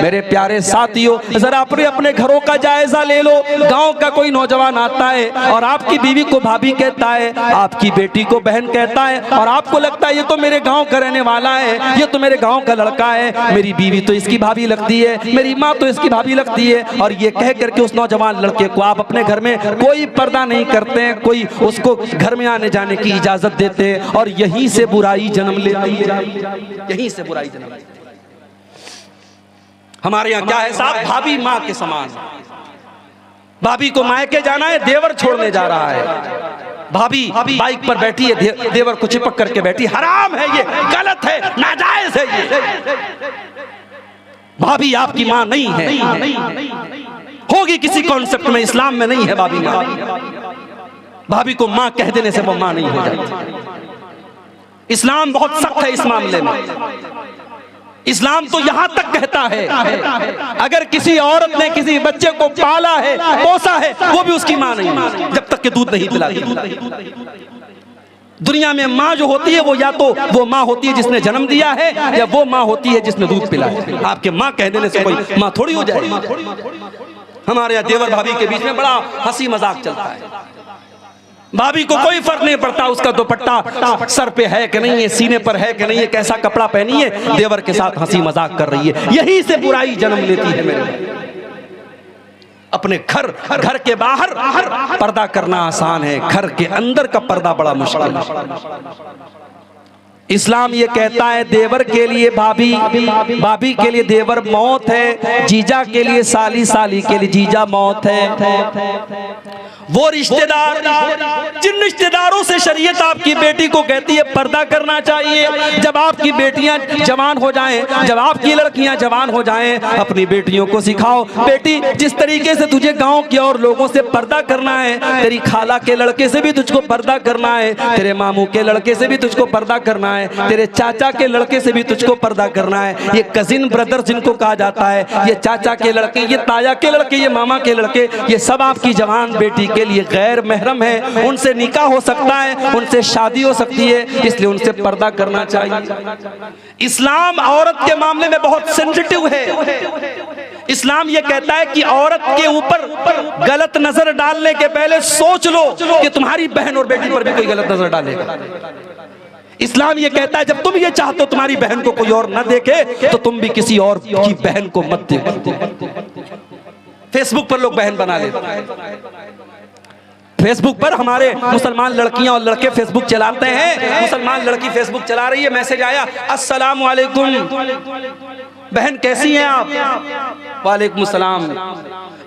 मेरे प्यारे साथियों, जरा अपने घरों का जायजा ले लो। गांव का कोई नौजवान आता है और आपकी बीवी को भाभी कहता है, आपकी बेटी को बहन कहता है, और आपको लगता है ये तो मेरे गांव का रहने वाला है, ये तो मेरे गांव का लड़का है, मेरी बीवी तो इसकी भाभी लगती है, मेरी माँ तो इसकी भाभी लगती है, और ये कह करके उस नौजवान लड़के को आप अपने घर में कोई पर्दा नहीं करते हैं, कोई उसको घर में आने जाने की इजाजत देते हैं, और यहीं से बुराई जन्म लेती है, यहीं से बुराई जन्म लेती है। हमारे यहाँ क्या है साहब, भाभी माँ के समान। भाभी को मायके जाना है, देवर छोड़ने जा रहा है, भाभी बाइक पर बैठी है, देवर को चिपक करके बैठी। हराम है ये, गलत है, नाजायज है ये। भाभी आपकी माँ नहीं है, होगी किसी कॉन्सेप्ट में, इस्लाम में नहीं है भाभी माँ। भाभी को माँ कह देने से वो माँ नहीं हो जाती। इस्लाम बहुत सख्त है इस मामले में। इस्लाम तो यहां तक कहता है, अगर किसी औरत ने किसी बच्चे को पाला है, पोसा है, वो भी उसकी मां नहीं है जब तक कि दूध नहीं पिलाती। दुनिया में मां जो होती है वो या तो वो मां होती है जिसने जन्म दिया है, या वो मां होती है जिसने दूध पिलाया। आपके मां कह देने से कोई मां थोड़ी हो जाएगी। हमारे यहाँ देवर भाभी के बीच में बड़ा हंसी मजाक चलता है। भाभी को कोई फर्क नहीं पड़ता उसका दुपट्टा सर पे है कि नहीं है, सीने पर है कि नहीं है, कैसा कपड़ा पहनी है, देवर के साथ हंसी मजाक कर रही है। यही से बुराई जन्म लेती है मेरे। अपने घर के बाहर पर्दा करना आसान है, घर के अंदर का पर्दा बड़ा मुश्किल है। इस्लाम ये कहता है देवर के लिए भाभी, भाभी के लिए देवर मौत है, जीजा के लिए साली, साली के लिए जीजा मौत है। वो रिश्तेदार जिन रिश्तेदारों से शरीयत आपकी बेटी को कहती है पर्दा करना चाहिए, जब आपकी बेटियां जवान हो जाएं, जब आपकी लड़कियां जवान हो जाएं, अपनी बेटियों को सिखाओ, बेटी जिस तरीके से तुझे गांव के और लोगों से पर्दा करना है, तेरी खाला के लड़के से भी तुझको पर्दा करना है, तेरे मामू के लड़के से भी तुझको पर्दा करना है, तेरे चाचा के लड़के से भी तुझको पर्दा करना है। ये कजिन ब्रदर जिनको कहा जाता है, ये चाचा के लड़के, ये ताया के लड़के, ये मामा के लड़के, ये सब आपकी जवान बेटी के लिए गैर महरम है। उनसे निकाह हो सकता है, उनसे शादी हो सकती है, इसलिए उनसे पर्दा करना चाहिए। इस्लाम औरत के मामले में बहुत सेंसिटिव है। इस्लाम ये कहता है कि औरत के ऊपर गलत नजर डालने के पहले सोच लो कि तुम्हारी बहन और बेटी पर भी कोई गलत नजर डालेगा। इस्लाम ये कहता है जब तुम ये चाहते हो तुम्हारी बहन को कोई और न देखे, तो तुम भी किसी और की बहन को मत देखो। फेसबुक पर लोग बहन बना लेते हैं। फेसबुक पर हमारे मुसलमान लड़कियां और लड़के फेसबुक चलाते हैं। मुसलमान लड़की फेसबुक चला रही है, मैसेज आया, अस्सलामु अलैकुम बहन कैसी हैं आप? वालेकुम सलाम।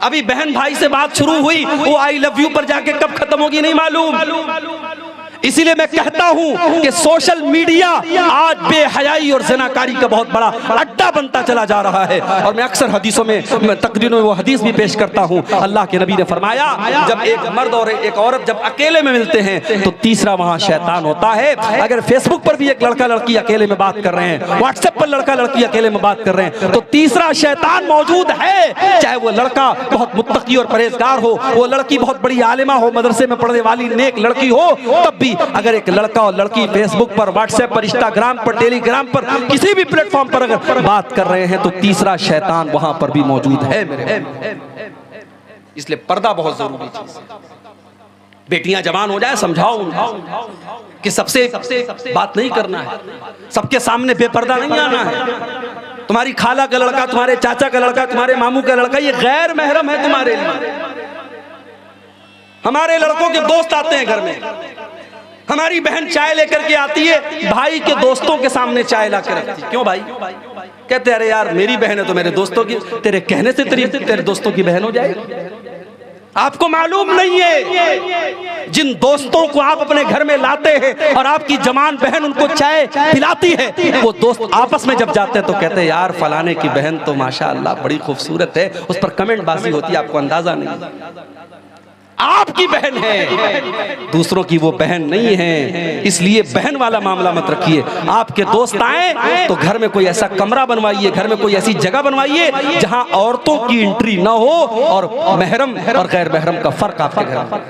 अभी बहन भाई से बात शुरू हुई, वो आई लव यू पर जाके कब खत्म होगी नहीं मालूम। इसीलिए मैं कहता हूं कि सोशल मीडिया आज बेहयाई और ज़नाकारी का बहुत बड़ा अड्डा बनता चला जा रहा है। और मैं अक्सर हदीसों में तकरीरों में वो हदीस भी पेश करता हूं। अल्लाह के नबी ने फरमाया, जब एक मर्द और एक औरत जब अकेले में मिलते हैं तो तीसरा वहां शैतान होता है। अगर फेसबुक पर भी एक लड़का लड़की अकेले में बात कर रहे हैं, व्हाट्सएप पर लड़का लड़की अकेले में बात कर रहे हैं, तो तीसरा शैतान मौजूद है। चाहे वो लड़का बहुत मुत्तकी और परहेजगार हो, वो लड़की बहुत बड़ी आलिमा हो, मदरसे में पढ़ने वाली नेक लड़की हो, तब भी अगर एक लड़का और लड़की फेसबुक पर, व्हाट्सएप पर, इंस्टाग्राम पर, टेलीग्राम पर, किसी भी प्लेटफॉर्म पर अगर बात कर रहे हैं तो तीसरा शैतान वहां पर भी मौजूद है मेरे। इसलिए पर्दा बहुत जरूरी चीज है। बेटियां जवान हो जाए, समझाओ कि सबसे बात नहीं करना है, सबके सामने बेपर्दा नहीं आना है। तुम्हारी खाला का लड़का, तुम्हारे चाचा का लड़का, तुम्हारे मामू का लड़का, ये गैर महरम है तुम्हारे लिए। हमारे लड़कों के दोस्त आते हैं घर में, हमारी बहन चाय लेकर के आती है, भाई के दोस्तों के सामने चाय ला कर रखती है। क्यों भाई? कहते अरे यार मेरी बहन है तो मेरे दोस्तों की, तेरे कहने से तेरे दोस्तों की बहन हो जाएगी। आपको मालूम नहीं है जिन दोस्तों को आप अपने घर में लाते हैं और आपकी जवान बहन उनको चाय पिलाती है, वो दोस्त आपस में जब जाते हैं तो कहते हैं यार फलाने की बहन तो माशाअल्लाह बड़ी खूबसूरत है, उस पर कमेंट बाजी होती है, आपको अंदाजा नहीं। आपकी बहन है, दूसरों की वो बहन नहीं है। इसलिए बहन वाला मामला मत रखिए। आपके दोस्त आए तो घर में कोई ऐसा कमरा बनवाइए, घर में कोई ऐसी जगह बनवाइए जहां औरतों की एंट्री ना हो और महरम और गैर महरम का फर्क आपके घर में।